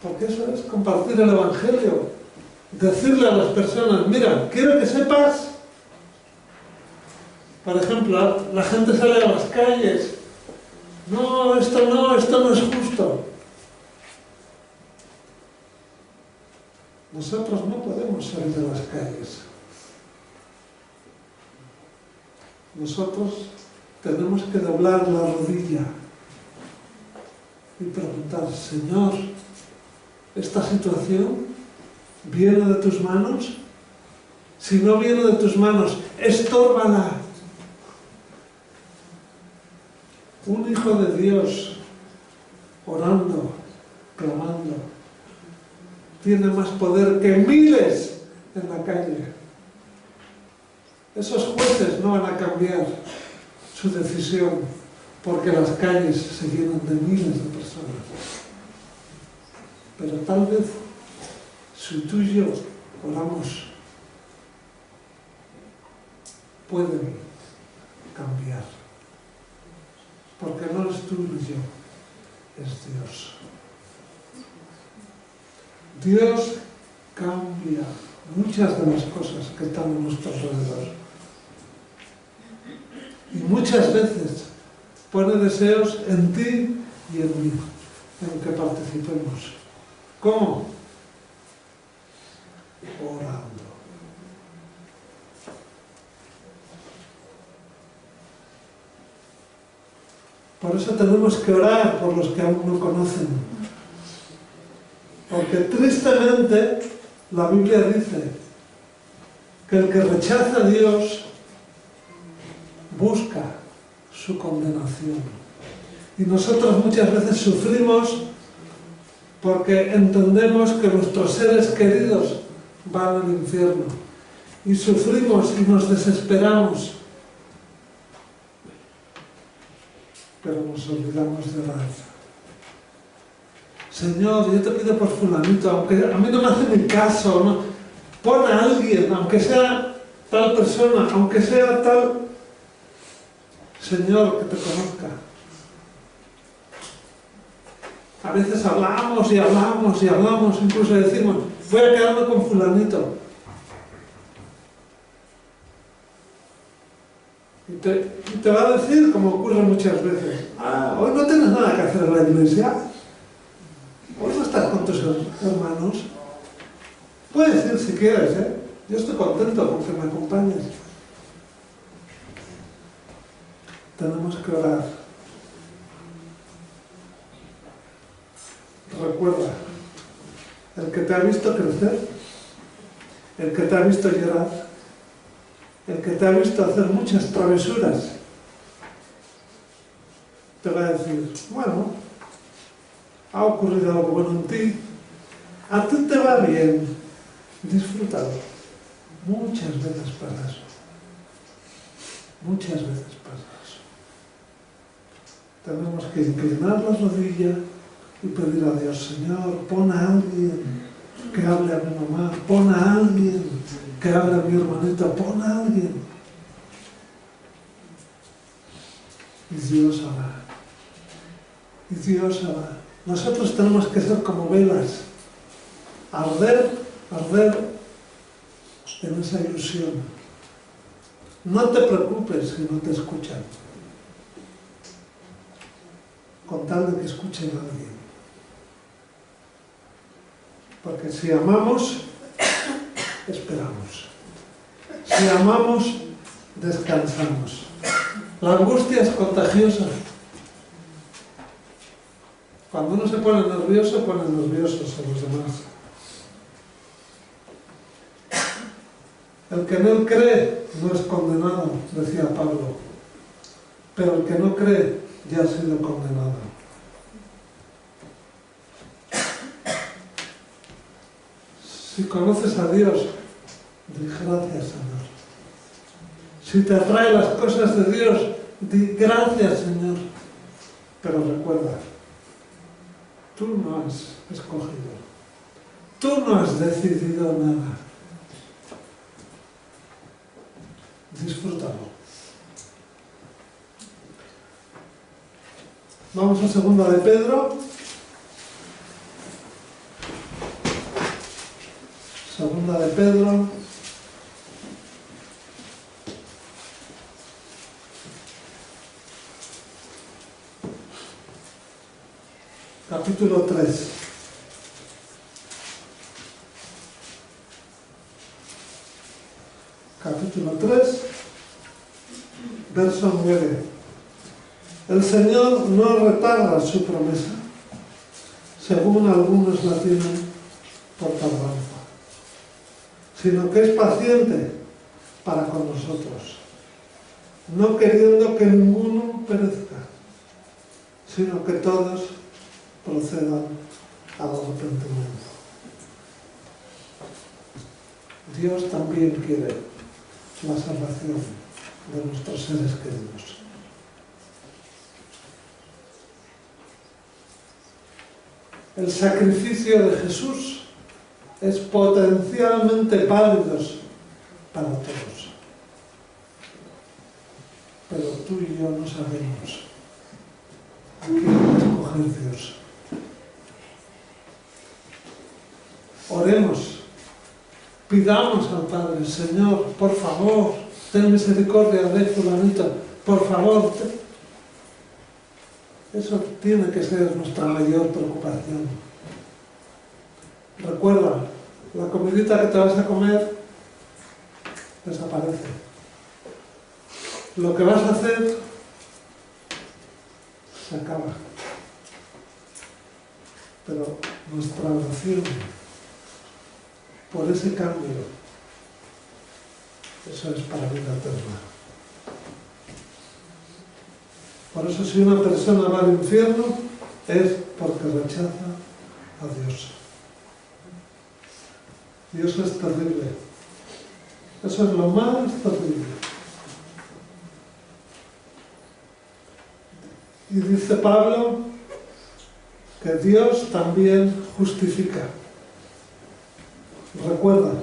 Porque eso es compartir el Evangelio, decirle a las personas, mira, quiero que sepas, por ejemplo, la gente sale a las calles, no, esto no es justo. Nosotros no podemos salir a las calles. Nosotros tenemos que doblar la rodilla y preguntar, Señor, ¿esta situación viene de tus manos? Si no viene de tus manos, estórbala. Un hijo de Dios, orando, clamando, tiene más poder que miles en la calle. Esos jueces no van a cambiar su decisión porque las calles se llenan de miles de personas. Pero tal vez si tú y yo oramos, pueden cambiar. Porque no eres tú ni yo, es Dios. Dios cambia muchas de las cosas que están a nuestro alrededor. Y muchas veces pone deseos en ti y en mí, en que participemos. ¿Cómo? Orando. Por eso tenemos que orar por los que aún no conocen. Porque tristemente la Biblia dice que el que rechaza a Dios busca su condenación. Y nosotros muchas veces sufrimos porque entendemos que nuestros seres queridos van al infierno. Y sufrimos y nos desesperamos. Pero nos olvidamos de orar. Señor, yo te pido por fulanito, aunque a mí no me hace ni caso, ¿no? Pon a alguien, aunque sea tal persona, aunque sea tal Señor que te conozca. A veces hablamos y hablamos y hablamos, incluso decimos, voy a quedarme con fulanito. Y te va a decir, como ocurre muchas veces, hoy no tienes nada que hacer en la iglesia, hoy no estás con tus hermanos. Puedes ir si quieres, yo estoy contento con que me acompañes. Tenemos que orar. Recuerda, el que te ha visto crecer, el que te ha visto llorar, el que te ha visto hacer muchas travesuras, te va a decir, bueno, ha ocurrido algo bueno en ti, a ti te va bien, disfrútalo. Muchas veces pasa eso. Muchas veces pasa eso. Tenemos que inclinar la rodilla y pedir a Dios, Señor, pon a alguien que hable a mi mamá, pon a alguien que hable a mi hermanito, pon a alguien. Y Dios hará. Y Dios hará. Nosotros tenemos que ser como velas, arder en esa ilusión. No te preocupes si no te escuchan, con tal de que escuchen a alguien. Porque si amamos, esperamos. Si amamos, descansamos. La angustia es contagiosa. Cuando uno se pone nervioso, pone nerviosos a los demás. El que en él cree no es condenado, decía Pablo. Pero el que no cree ya ha sido condenado. Si conoces a Dios, di gracias, Señor. Si te atraen las cosas de Dios, di gracias, Señor. Pero recuerda, tú no has escogido, tú no has decidido nada. Disfrútalo. Vamos a segunda de Pedro. Segunda de Pedro. Capítulo 3. Capítulo 3, verso 9. El Señor no retarda su promesa, según algunos la tienen por tardanza, sino que es paciente para con nosotros, no queriendo que ninguno perezca, sino que todos procedan al arrepentimiento. Dios también quiere la salvación de nuestros seres queridos. El sacrificio de Jesús es potencialmente válido para todos. Pero tú y yo no sabemos a quién va a escoger Dios. Oremos, pidamos al Padre: Señor, por favor, ten misericordia de fulanito, por favor. Eso tiene que ser nuestra mayor preocupación. Recuerda, la comidita que te vas a comer desaparece. Lo que vas a hacer se acaba. Pero nuestra oración por ese cambio, eso es para vida eterna. Por eso, si una persona va al infierno, es porque rechaza a Dios. Dios es terrible. Eso es lo más terrible. Y dice Pablo que Dios también justifica. Recuerda,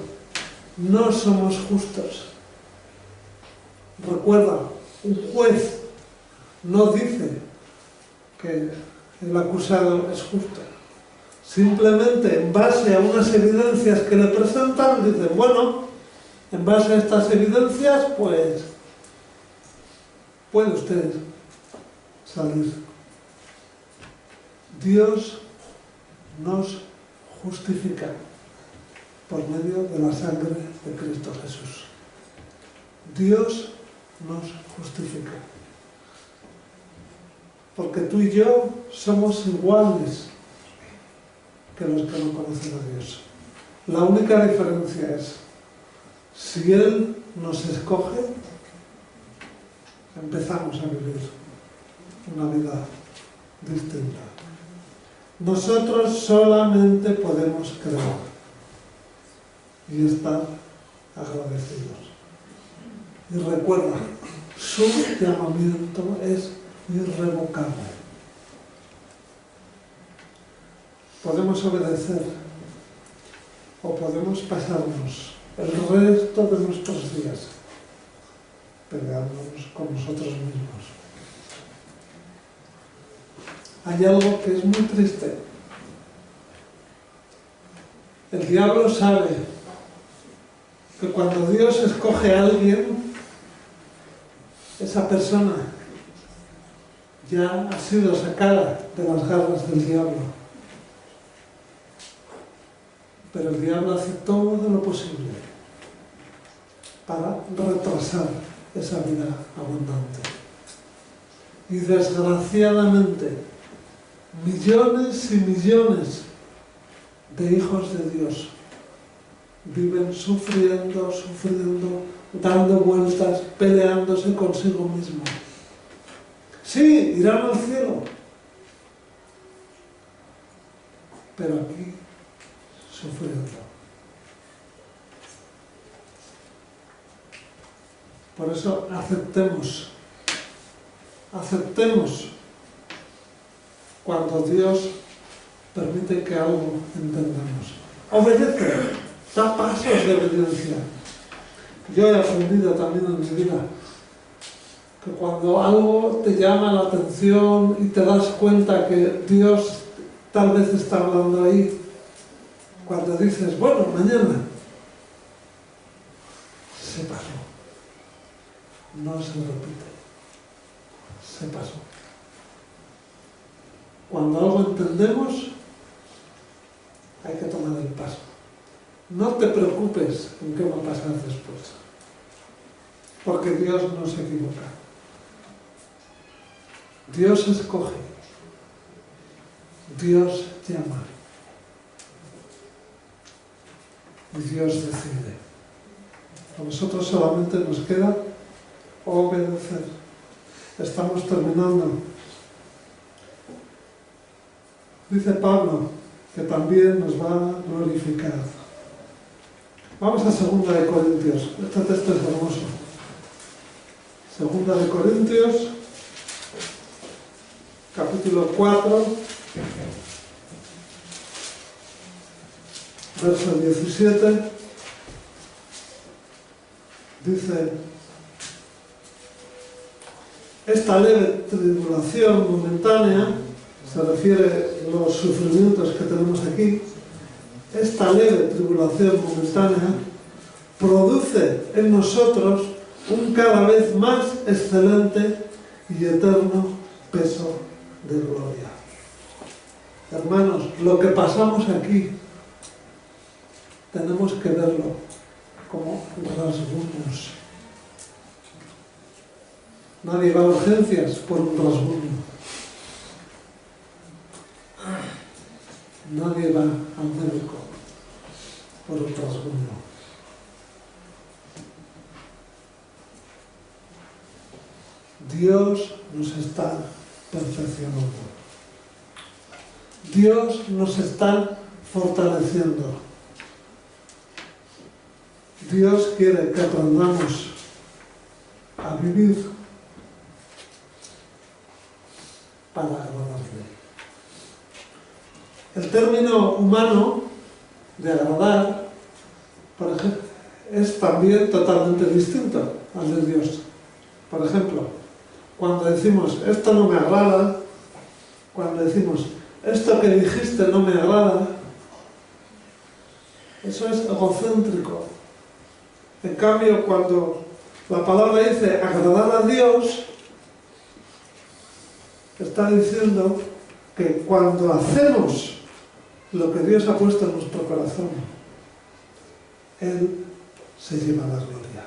no somos justos. Recuerda, un juez no dice que el acusado es justo. Simplemente, en base a unas evidencias que le presentan, dicen: bueno, en base a estas evidencias, pues puede usted salir. Dios nos justifica por medio de la sangre de Cristo Jesús. Dios nos justifica. Porque tú y yo somos iguales que los que no conocen a Dios. La única diferencia es, si Él nos escoge, empezamos a vivir una vida distinta. Nosotros solamente podemos creer y estar agradecidos. Y recuerda, su llamamiento es irrevocable. Podemos obedecer o podemos pasarnos el resto de nuestros días peleándonos con nosotros mismos. Hay algo que es muy triste. El diablo sabe que cuando Dios escoge a alguien, esa persona ya ha sido sacada de las garras del diablo. Pero el diablo hace todo lo posible para retrasar esa vida abundante. Y desgraciadamente, millones y millones de hijos de Dios viven sufriendo, dando vueltas, peleándose consigo mismos. Sí, irán al cielo, pero aquí sufriendo. Por eso aceptemos cuando Dios permite que algo entendamos. Obedece, da pasos de obediencia. Yo he aprendido también en mi vida que cuando algo te llama la atención y te das cuenta que Dios tal vez está hablando ahí, cuando dices, bueno, mañana, se pasó. No se repite. Se pasó. Cuando algo entendemos, hay que tomar el paso. No te preocupes en qué va a pasar después, porque Dios no se equivoca. Dios escoge, Dios llama y Dios decide. A nosotros solamente nos queda obedecer. Estamos terminando. Dice Pablo que también nos va a glorificar. Vamos a 2 de Corintios. Este texto es hermoso. 2 de Corintios, capítulo 4, verso 17. Dice: esta leve tribulación momentánea, se refiere a los sufrimientos que tenemos aquí, esta leve tribulación momentánea produce en nosotros un cada vez más excelente y eterno peso de gloria. Hermanos, lo que pasamos aquí tenemos que verlo como rasguños. Nadie va a urgencias por un rasguño. Nadie va al médico por un rasguño. Dios nos está perfeccionando. Dios nos está fortaleciendo. Dios quiere que aprendamos a vivir para agradarle. El término humano de agradar, por ejemplo, es también totalmente distinto al de Dios. Por ejemplo, cuando decimos esto no me agrada, cuando decimos esto que dijiste no me agrada, eso es egocéntrico. En cambio, cuando la palabra dice agradar a Dios, está diciendo que cuando hacemos lo que Dios ha puesto en nuestro corazón, Él se lleva la gloria.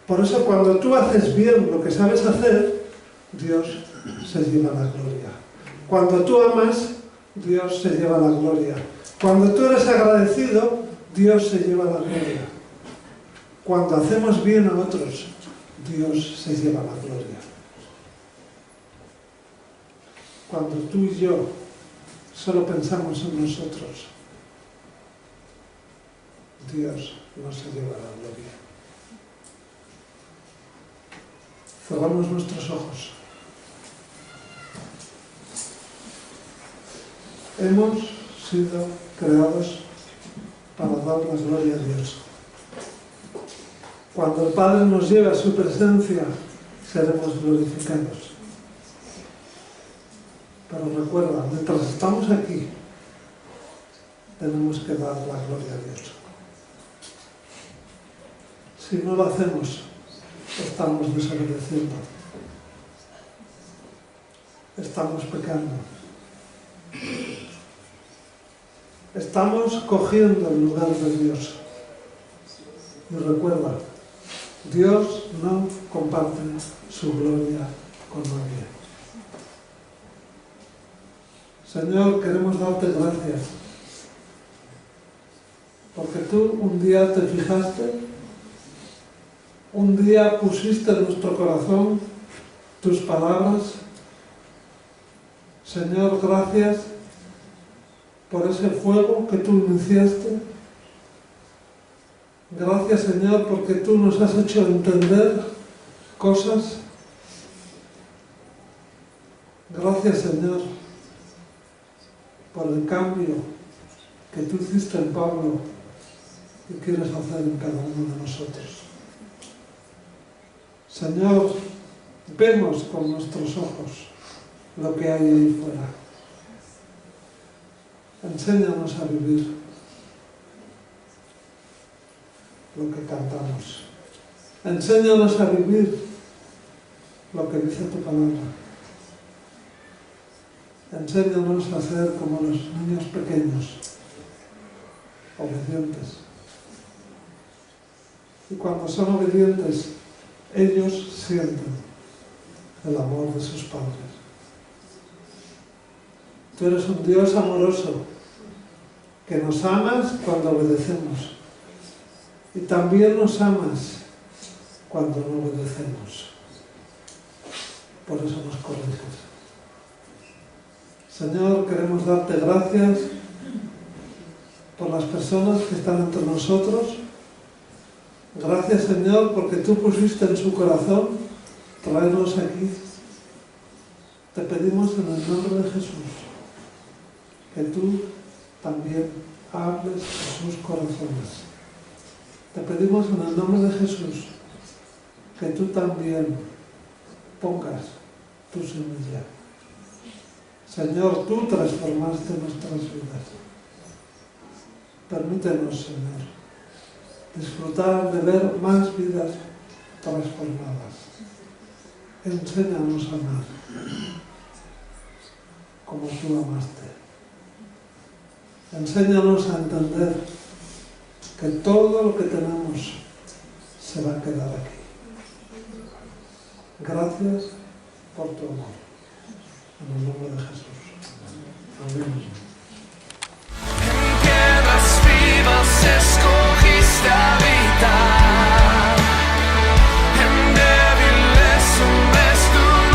Por eso cuando tú haces bien lo que sabes hacer, Dios se lleva la gloria. Cuando tú amas, Dios se lleva la gloria. Cuando tú eres agradecido, Dios se lleva la gloria. Cuando hacemos bien a otros, Dios se lleva la gloria. Cuando tú y yo solo pensamos en nosotros, Dios no se lleva la gloria. Cerramos nuestros ojos. Hemos sido creados para dar la gloria a Dios. Cuando el Padre nos lleve a su presencia, seremos glorificados. Pero recuerda, mientras estamos aquí, tenemos que dar la gloria a Dios. Si no lo hacemos, estamos desobedeciendo. Estamos pecando. Estamos cogiendo el lugar de Dios. Y recuerda, Dios no comparte su gloria con nadie. Señor, queremos darte gracias, porque tú un día te fijaste, un día pusiste en nuestro corazón tus palabras. Señor, gracias por ese fuego que tú iniciaste. Gracias, Señor, porque tú nos has hecho entender cosas. Gracias, Señor, por el cambio que tú hiciste en Pablo y quieres hacer en cada uno de nosotros. Señor, vemos con nuestros ojos lo que hay ahí fuera. Enséñanos a vivir lo que cantamos. Enséñanos a vivir lo que dice tu palabra. Enséñanos a ser como los niños pequeños, obedientes. Y cuando son obedientes, ellos sienten el amor de sus padres. Tú eres un Dios amoroso, que nos amas cuando obedecemos. Y también nos amas cuando no obedecemos. Por eso nos corriges. Señor, queremos darte gracias por las personas que están entre nosotros. Gracias, Señor, porque tú pusiste en su corazón traernos aquí. Te pedimos en el nombre de Jesús que tú también hables a sus corazones. Te pedimos en el nombre de Jesús que tú también pongas tu semilla. Señor, tú transformaste nuestras vidas. Permítenos, Señor, disfrutar de ver más vidas transformadas. Enséñanos a amar como tú amaste. Enséñanos a entender que todo lo que tenemos se va a quedar aquí. Gracias por tu amor. En el nombre de Jesús. Amén.